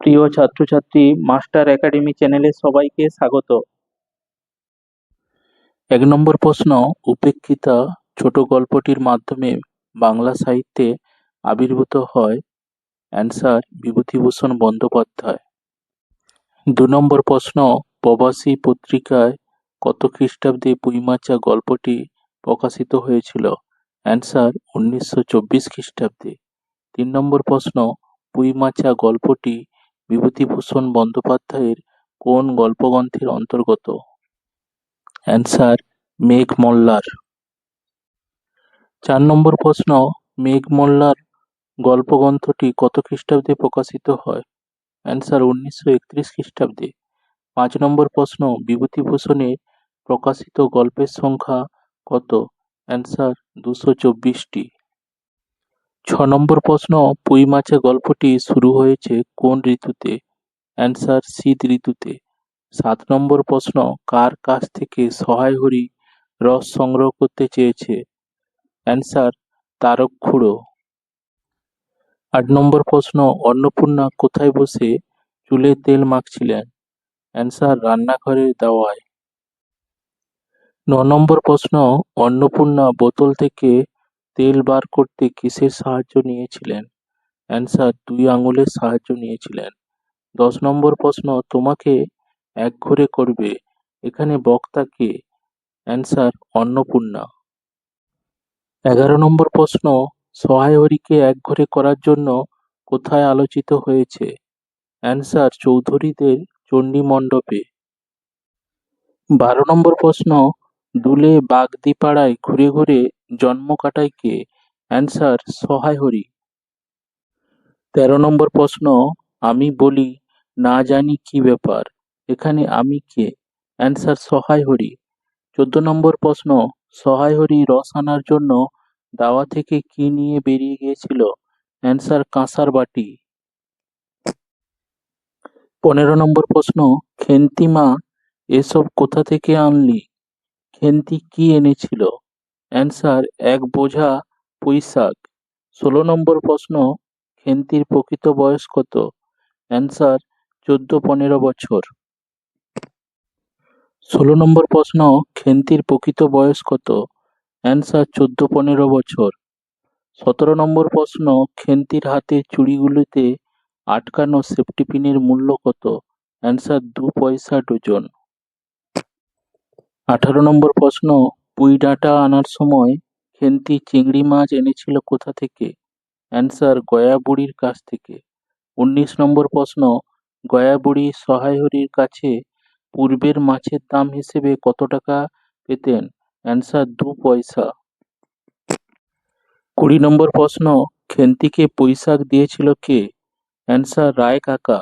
প্রিয় ছাত্রছাত্রী, master academy চ্যানেলে সবাইকে স্বাগত। ১ নম্বর প্রশ্ন, উপেক্ষিতা ছোট গল্পটির মাধ্যমে বাংলা সাহিত্যে আবির্ভূত হয়। অ্যান্সার বিভূতিভূষণ বন্দ্যোপাধ্যায়। ২ নম্বর প্রশ্ন, প্রবাসী পত্রিকায় কত খ্রিস্টাব্দে পুঁইমাচা গল্পটি প্রকাশিত হয়েছিল? অ্যান্সার ১৯২৪ খ্রিস্টাব্দে। ৩ নম্বর প্রশ্ন, পুঁইমাচা গল্পটি বিভূতিভূষণ বন্দ্যোপাধ্যায়ের কোন গল্পগ্রন্থের অন্তর্গত? অ্যান্সার মেঘমল্লার। ৪ নম্বর প্রশ্ন, মেঘমল্লার গল্পগ্রন্থটি কত খ্রিস্টাব্দে প্রকাশিত হয়? অ্যান্সার ১৯৩১ খ্রিস্টাব্দে। ৫ নম্বর প্রশ্ন, বিভূতিভূষণের প্রকাশিত গল্পের সংখ্যা কত? অ্যান্সার ২২৪টি। ৬ নম্বর প্রশ্ন, পুঁইমাচা গল্পটি শুরু হয়েছে কোন ঋতুতে? অ্যান্সার শীত ঋতুতে। ৭ নম্বর প্রশ্ন, কার কাছ থেকে সহায় হরি রস সংগ্রহ করতে চেয়েছে? অ্যান্সার তারক খুড়ো। ৮ নম্বর প্রশ্ন, অন্নপূর্ণা কোথায় বসে চুলে তেল মাখছিলেন? অ্যান্সার রান্নাঘরের দাওয়ায়। ৯ নম্বর প্রশ্ন, অন্নপূর্ণা বোতল থেকে তেল বার করতে কিসের সাহায্য নিয়েছিলেন? অ্যান্সার ২ আঙুলের সাহায্য নিয়েছিলেন। ১০ নম্বর প্রশ্ন, তোমাকে একঘরে করবে, এখানে বক্তা কে? অ্যান্সার অন্নপূর্ণা। ১১ নম্বর প্রশ্ন, সহায় হরিকে একঘরে করার জন্য কোথায় আলোচিত হয়েছে? অ্যান্সার চৌধুরীদের চণ্ডী মণ্ডপে। ১২ নম্বর প্রশ্ন, দুলে বাগদিপাড়ায় ঘুরে ঘুরে জন্ম কাটায় কে? অ্যান্সার সহায় হরি। ১৩ নম্বর প্রশ্ন, আমি বলি না জানি কি ব্যাপার, এখানে আমি কে? অ্যান্সার সহায় হরি। ১৪ নম্বর প্রশ্ন, সহায় হরি রস আনার জন্য দাওয়া থেকে কি নিয়ে বেরিয়ে গিয়েছিল? অ্যান্সার কাঁসার বাটি। ১৫ নম্বর প্রশ্ন, খেন্তি মা এসব কোথা থেকে আনলি? খেন্তি কি এনেছিল? অ্যান্সার এক বোঝা পুঁইশাক। ১৬ নম্বর প্রশ্ন, খেন্তির প্রকৃত বয়স কত? অ্যান্সার ১৪-১৫ বছর। ১৬ নম্বর প্রশ্ন, খেন্তির প্রকৃত বয়স কত? অ্যান্সার ১৪-১৫ বছর। ১৭ নম্বর প্রশ্ন, খেন্তির হাতের চুড়িগুলিতে আটকানো সেফটি পিনের মূল্য কত? অ্যান্সার ২ পয়সা ডজন। ১৮ নম্বর প্রশ্ন, পুঁই ডাঁটা আনার সময় খেন্তি চিংড়ি মাছ এনেছিল কোথা থেকে? অ্যান্সার গয়া বুড়ির কাছ থেকে। ১৯ নম্বর প্রশ্ন, গয়া বুড়ি সহায় হরির কাছে পূর্বের মাছের দাম হিসেবে কত টাকা পেতেন? অ্যান্সার ২ পয়সা। ২০ নম্বর প্রশ্ন, খেন্তিকে পুঁইশাক দিয়েছিল কে? অ্যান্সার রায় কাকা।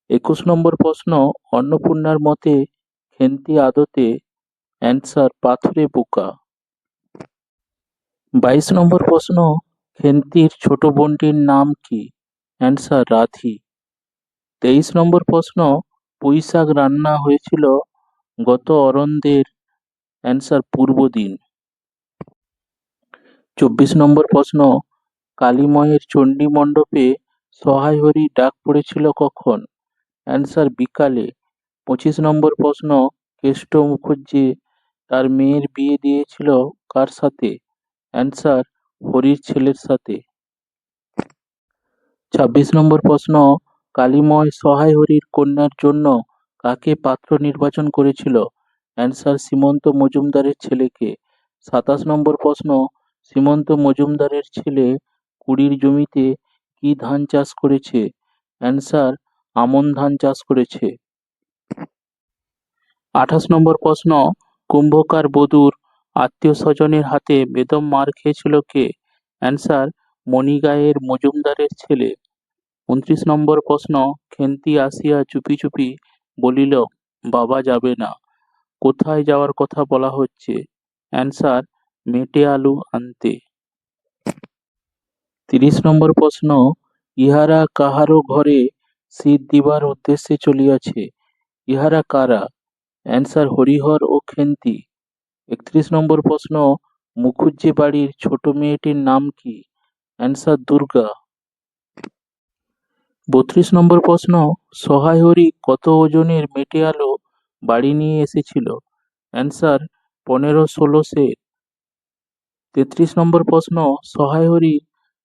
২১ নম্বর প্রশ্ন, অন্নপূর্ণার মতে খেন্তি আদতে? অ্যান্সার পাথুরে বোকা। ২২ নম্বর প্রশ্ন, খেন্তির ছোট বোনটির নাম কি? অ্যান্সার রাধি। ২৩ নম্বর প্রশ্ন, পুঁইশাক রান্না হয়েছিল গত অরণদের? অ্যান্সার পূর্বদিন। ২৪ নম্বর প্রশ্ন, কালীময়ের চণ্ডী মণ্ডপে সহায় হরি ডাক পড়েছিল কখন? অ্যান্সার বিকালে। ২৫ নম্বর প্রশ্ন, কেষ্ট মুখুজ্জে তার মেয়ের বিয়ে দিয়েছিল কার সাথে? অ্যান্সার হরির ছেলের সাথে। ২৬ নম্বর প্রশ্ন, কালীময় সহায় হরির কন্যার জন্য কাকে পাত্র নির্বাচন করেছিল? অ্যান্সার সীমন্ত মজুমদারের ছেলেকে। ২৭ নম্বর প্রশ্ন, সীমন্ত মজুমদারের ছেলে কুড়ির জমিতে কি ধান চাষ করেছে? অ্যান্সার আমন ধান চাষ করেছে। ২৮ নম্বর প্রশ্ন, কুম্ভকার বধূর আত্মীয় স্বজনের হাতে বেদম মার খেয়েছিল কে? অ্যান্সার মণিগাঁয়ের মজুমদারের ছেলে। ২৯ নম্বর প্রশ্ন, খেন্তি আসিয়া চুপি চুপি বলিল বাবা যাবে না, কোথায় যাওয়ার কথা বলা হচ্ছে? অ্যান্সার মেটে আলু আনতে। ৩০ নম্বর প্রশ্ন, ইহারা কাহারো ঘরে শীত দিবার উদ্দেশ্যে চলিয়াছে, ইহারা কারা? অ্যান্সার হরিহর ও খেন্তি। ৩১ নম্বর প্রশ্ন, মুখুজ্জে বাড়ির ছোট মেয়েটির নাম কি? অ্যান্সার দুর্গা। 32 নম্বর প্রশ্ন, সহায় হরি কত ওজনের মেটে আলো বাড়ি নিয়ে এসেছিল? অ্যান্সার 15-16 সের। 33 নম্বর প্রশ্ন, সহায় হরি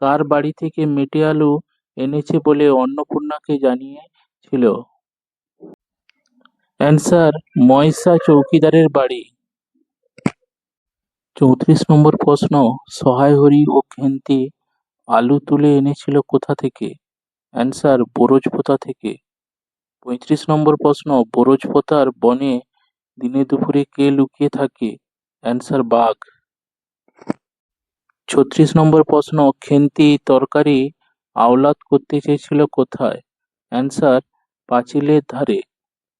কার বাড়ি থেকে মেটে আলু এনেছে বলে অন্নপূর্ণাকে জানিয়েছিল? অ্যান্সার ময়সা চৌকিদারের বাড়ি। 34 নম্বর প্রশ্ন, সহায় হরি ও খেন্তি আলু তুলে এনেছিল কোথা থেকে? অ্যান্সার বোরজপোতা থেকে। 35 নম্বর প্রশ্ন, বোরজপোতার বনে দিনে দুপুরে কে লুকিয়ে থাকে? অ্যান্সার বাঘ। 36 নম্বর প্রশ্ন, খেন্তি তরকারি আওলাদ করতে চেয়েছিল কোথায়? অ্যান্সার পাঁচিলের ধারে।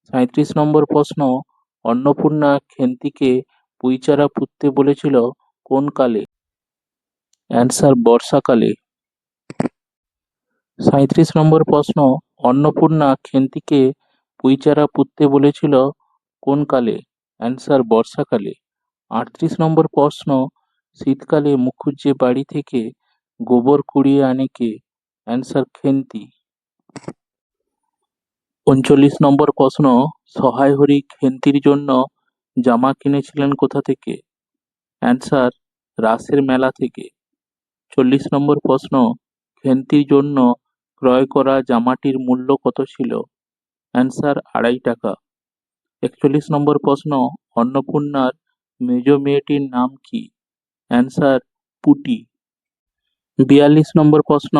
37 নম্বর প্রশ্ন, অন্নপূর্ণা খেন্তিকে পুঁইচারা পুঁততে বলেছিল কোন কালে? অ্যান্সার বর্ষাকালে। 37 নম্বর প্রশ্ন, অন্নপূর্ণা খেন্তিকে পুঁইচারা পুঁততে বলেছিল কোন কালে? অ্যান্সার বর্ষাকালে। 38 নম্বর প্রশ্ন, শীতকালে মুখুজ্জে বাড়ি থেকে গোবর কুড়িয়ে আনে কে? অ্যান্সার খেন্তি। 39 নম্বর প্রশ্ন, সহায় হরি খেন্তির জন্য জামা কিনেছিলেন কোথা থেকে? অ্যান্সার রাসের মেলা থেকে। 40 নম্বর প্রশ্ন, খেন্তির জন্য ক্রয় করা জামাটির মূল্য কত ছিল? অ্যান্সার 2.5 টাকা। 41 নম্বর প্রশ্ন, অন্নপূর্ণার মেজ মেয়েটির নাম কি? অ্যান্সার পুটি। 42 নম্বর প্রশ্ন,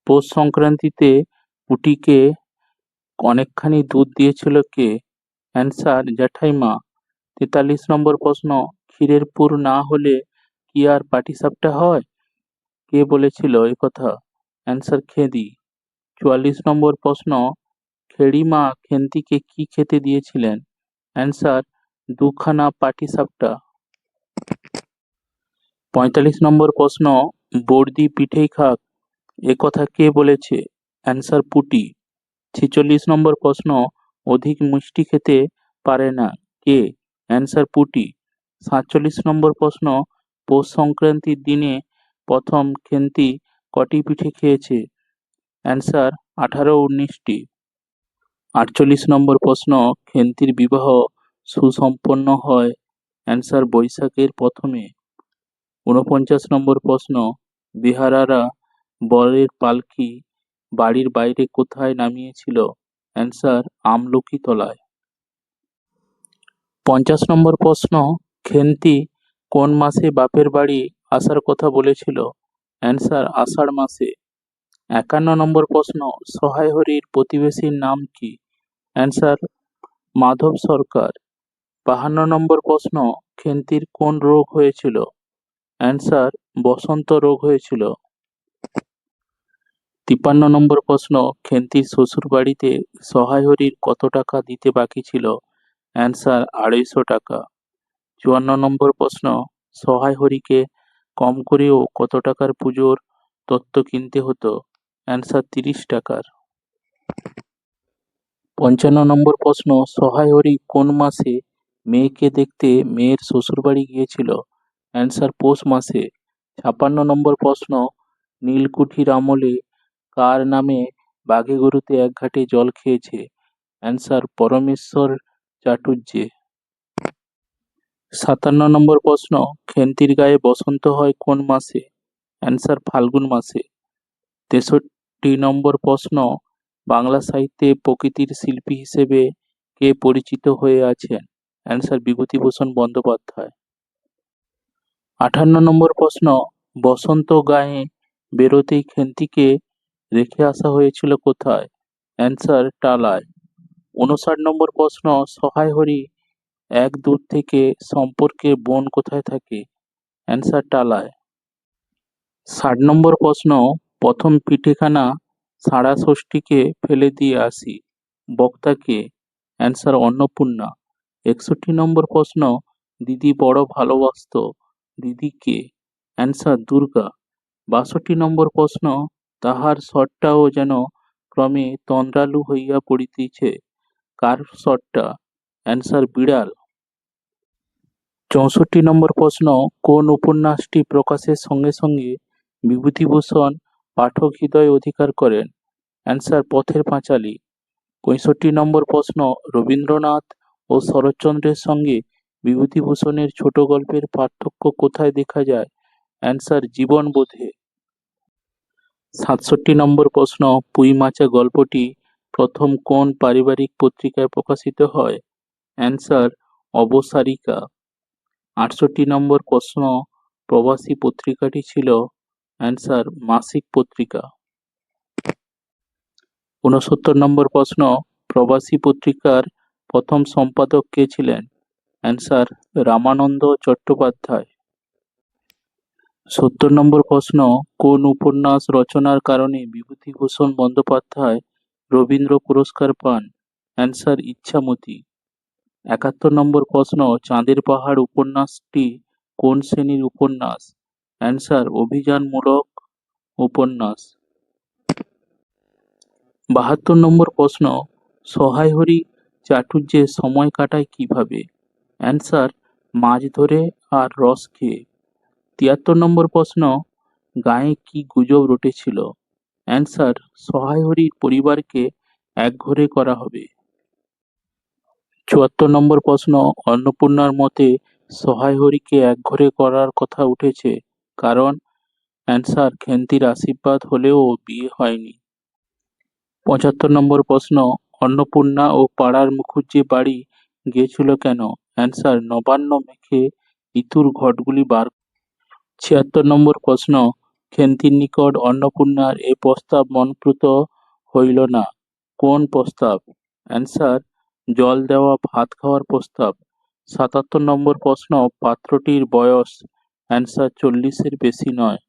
পৌষ সংক্রান্তিতে পুটিকে অনেকখানি দুধ দিয়েছিল কে? অ্যান্সার জ্যাঠাইমা। 43 নম্বর প্রশ্ন, ক্ষীরের পুর না হলে কি আর পাটিসাপটা হয়? কে বলেছিল একথা? অ্যান্সার খেদি। 44 নম্বর প্রশ্ন, খেড়িমা খেন্তিকে কি খেতে দিয়েছিলেন? অ্যান্সার 2খানা পাটিসাপটা। 45 নম্বর প্রশ্ন, বর্দি পিঠেই খাক একথা কে বলেছে? অ্যান্সার পুটি। 46 নম্বর প্রশ্ন, অধিক মিষ্টি খেতে পারে না কে? অ্যান্সার পুটি। 47 নম্বর প্রশ্ন, পৌষ সংক্রান্তির দিনে প্রথম খেন্তি কটি পিঠে খেয়েছে? অ্যান্সার 18-19টি। 48 নম্বর প্রশ্ন, খেন্তির বিবাহ সুসম্পন্ন হয়? অ্যান্সার বৈশাখের প্রথমে। 49 নম্বর প্রশ্ন, বেহারারা বরের পালকি বাড়ির বাইরে কোথায় নামিয়েছিল? অ্যান্সার আমলকি তলায়। 50 নম্বর প্রশ্ন, খেন্তি কোন মাসে বাপের বাড়ি আসার কথা বলেছিল? অ্যান্সার আষাঢ় মাসে। 51 নম্বর প্রশ্ন, সহায় হরির প্রতিবেশীর নাম কি? অ্যান্সার মাধব সরকার। 52 নম্বর প্রশ্ন, খেন্তির কোন রোগ হয়েছিল? অ্যান্সার বসন্ত রোগ হয়েছিল। 53 নম্বর প্রশ্ন, খেন্তির শ্বশুর বাড়িতে সহায় হরির কত টাকা দিতে বাকি ছিল? অ্যান্সার 250 টাকা। 54 নম্বর প্রশ্ন, সহায় হরিকে কম করেও কত টাকার পুজোর তত্ত্ব কিনতে হতো? অ্যান্সার 30 টাকার। 55 নম্বর প্রশ্ন, সহায় হরি কোন মাসে মেয়েকে দেখতে মেয়ের শ্বশুরবাড়ি গিয়েছিল? অ্যান্সার পৌষ মাসে। 56 নম্বর প্রশ্ন, নীলকুঠির আমলে কার নামে বাঘে গরুতে এক ঘাটে জল খেয়েছে? অ্যান্সার পরমেশ্বর চাটুর্যে। 57 নম্বর প্রশ্ন, খেন্তির গায়ে বসন্ত হয় কোন মাসে? অ্যান্সার ফাল্গুন মাসে। 63 নম্বর প্রশ্ন, বাংলা সাহিত্যে প্রকৃতির শিল্পী হিসেবে কে পরিচিত হয়ে আছেন? অ্যান্সার বিভূতিভূষণ বন্দ্যোপাধ্যায়। 58 নম্বর প্রশ্ন, বসন্ত গায়ে বেরোতেই খেন্তিকে রেখে আসা হয়েছিল কোথায়? অ্যান্সার টালায়। 59 নম্বর প্রশ্ন, সহায় হরি এক দূর থেকে সম্পর্কে বোন কোথায় থাকে? অ্যান্সার টালায়। 60 নম্বর প্রশ্ন, প্রথম পিঠেখানা সাড়া ষষ্ঠীকে ফেলে দিয়ে আসি বক্তা কে? অ্যান্সার অন্নপূর্ণা। 61 নম্বর প্রশ্ন, দিদি বড় ভালোবাসতো দিদি কে? অ্যান্সার দুর্গা। 62 নম্বর প্রশ্ন, তাহার স্বরটাও যেন ক্রমে তন্দ্রালু হইয়া পড়িতেছে কার স্বরটা? অ্যান্সার বিড়াল। 64 নম্বর প্রশ্ন, কোন উপন্যাসটি প্রকাশের সঙ্গে সঙ্গে বিভূতিভূষণ পাঠক হৃদয় অধিকার করেন? অ্যান্সার পথের পাঁচালী। 65 নম্বর প্রশ্ন, রবীন্দ্রনাথ ও শরৎচন্দ্রের সঙ্গে বিভূতিভূষণের ছোট গল্পের পার্থক্য কোথায় দেখা যায়? অ্যান্সার জীবনবোধে। 67 নম্বর প্রশ্ন, পুঁই মাচা গল্পটি প্রথম কোন পারিবারিক পত্রিকায় প্রকাশিত হয়? অ্যান্সার অবসারিকা। 68 নম্বর প্রশ্ন, প্রবাসী পত্রিকাটি ছিল? অ্যান্সার মাসিক পত্রিকা। 69 নম্বর প্রশ্ন, প্রবাসী পত্রিকার প্রথম সম্পাদক কে ছিলেন? অ্যান্সার রামানন্দ চট্টোপাধ্যায়। 70 নম্বর প্রশ্ন, কোন উপন্যাস রচনার কারণে বিভূতিভূষণ বন্দ্যোপাধ্যায় রবীন্দ্র পুরস্কার পান? অ্যান্সার ইচ্ছামতি। 71 নম্বর প্রশ্ন, চাঁদের পাহাড় উপন্যাসটি কোন শ্রেণীর উপন্যাস? অ্যান্সার অভিযানমূলক উপন্যাস। 72 নম্বর প্রশ্ন, সহায় হরি চাটুর্যে সময় কাটায় কিভাবে? অ্যান্সার মাছ ধরে আর রস খেয়ে। 73 নম্বর প্রশ্ন, গাঁয়ে কি গুজব রটেছিল? অ্যান্সার সহায় হরির পরিবারকে একঘরে করা হবে। 74 নম্বর প্রশ্ন, অন্নপূর্ণার মতে সহায় হরিকে একঘরে করার কথা উঠেছে কারণ? অ্যান্সার খেন্তির আশীর্বাদ হলেও বিয়ে হয়নি। 75 নম্বর প্রশ্ন, অন্নপূর্ণা ও পাড়ার মুখুজ্জে বাড়ি গিয়েছিল কেন? অ্যান্সার নবান্ন মেখে ইতুর ঘটগুলি বার। 76 নম্বর প্রশ্ন, খেন্তির নিকট অন্নপূর্ণার এ প্রস্তাব মনঃপূত হইল না, কোন প্রস্তাব? অ্যান্সার জল দেওয়া ভাত খাওয়ার প্রস্তাব। 77 নম্বর প্রশ্ন, পাত্রটির বয়স? অ্যান্সার 40-এর বেশি নয়।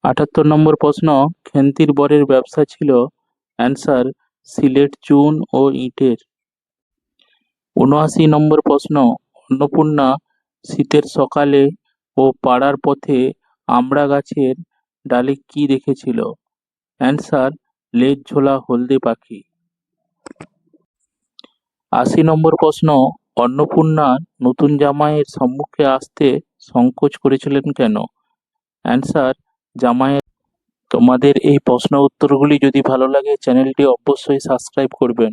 78 নম্বর প্রশ্ন, খেন্তির বরের ব্যবসা ছিল? অ্যান্সার সিলেট চুন ও ইটের। 79 নম্বর প্রশ্ন, অন্নপূর্ণা শীতের সকালে ও পাড়ার পথে আমড়া গাছের ডালে কি দেখেছিল? অ্যান্সার লেজ ঝোলা হলদে পাখি। 80 নম্বর প্রশ্ন, অন্নপূর্ণা নতুন জামাইয়ের সম্মুখে আসতে সংকোচ করেছিলেন কেন? অ্যান্সার জামাইয়ের। তোমাদের এই প্রশ্ন উত্তরগুলি যদি ভালো লাগে চ্যানেলটি অবশ্যই সাবস্ক্রাইব করবেন।